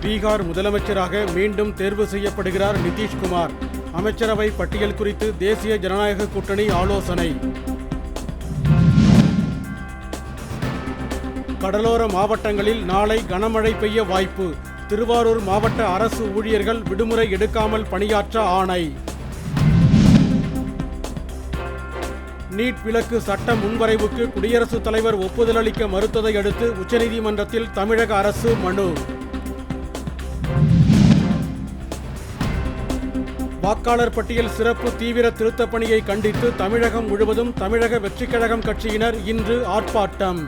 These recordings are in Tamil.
பீகார் முதலமைச்சராக மீண்டும் தேர்வு செய்யப்படுகிறார் நிதிஷ்குமார். அமைச்சரவை பட்டியல் குறித்து தேசிய ஜனநாயக கூட்டணி ஆலோசனை. கடலோர மாவட்டங்களில் நாளை கனமழை பெய்ய வாய்ப்பு. திருவாரூர் மாவட்ட அரசு ஊழியர்கள் விடுமுறை எடுக்காமல் பணியாற்ற ஆணை. நீட் விலக்கு சட்ட முன்வரைவுக்கு குடியரசுத் தலைவர் ஒப்புதல் அளிக்க மறுத்ததை அடுத்து உச்சநீதிமன்றத்தில் தமிழக அரசு மனு. வாக்காளர் பட்டியல் சிறப்பு தீவிர திருத்தப் பணியை கண்டித்து தமிழகம் முழுவதும் தமிழக வெற்றிக் கழகம் கட்சியினர் இன்று ஆர்ப்பாட்டம்.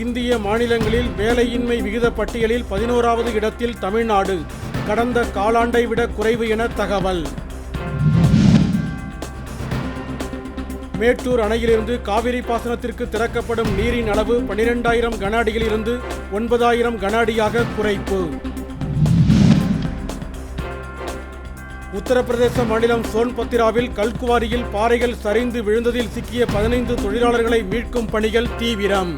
இந்திய மாநிலங்களில் வேலையின்மை விகித பட்டியலில் 11வது இடத்தில் தமிழ்நாடு. கடந்த காலாண்டை விட குறைவு என தகவல். மேட்டூர் அணையிலிருந்து காவிரி பாசனத்திற்கு திறக்கப்படும் நீரின் அளவு 12,000 கன அடியிலிருந்து 9,000 கன அடியாக குறைப்பு. உத்தரப்பிரதேச மாநிலம் சோன்பத்ராவில் கல்குவாரியில் பாறைகள் சரிந்து விழுந்ததில் சிக்கிய 15 தொழிலாளர்களை மீட்கும் பணிகள் தீவிரம்.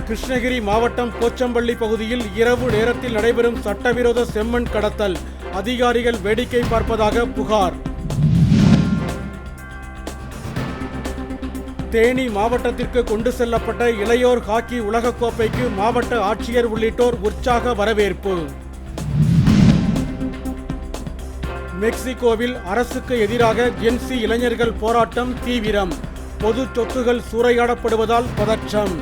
கிருஷ்ணகிரி மாவட்டம் போச்சம்பள்ளி பகுதியில் இரவு நேரத்தில் நடைபெறும் சட்டவிரோத செம்மண் கடத்தல். அதிகாரிகள் வேடிக்கை பார்ப்பதாக புகார். தேனி மாவட்டத்திற்கு கொண்டு செல்லப்பட்ட இளையோர் ஹாக்கி உலகக்கோப்பைக்கு மாவட்ட ஆட்சியர் உள்ளிட்டோர் உற்சாக வரவேற்பு. மெக்சிகோவில் அரசுக்கு எதிராக ஜென்சி இளைஞர்கள் போராட்டம் தீவிரம். பொது சொத்துகள் சூறையாடப்படுவதால் பதற்றம்.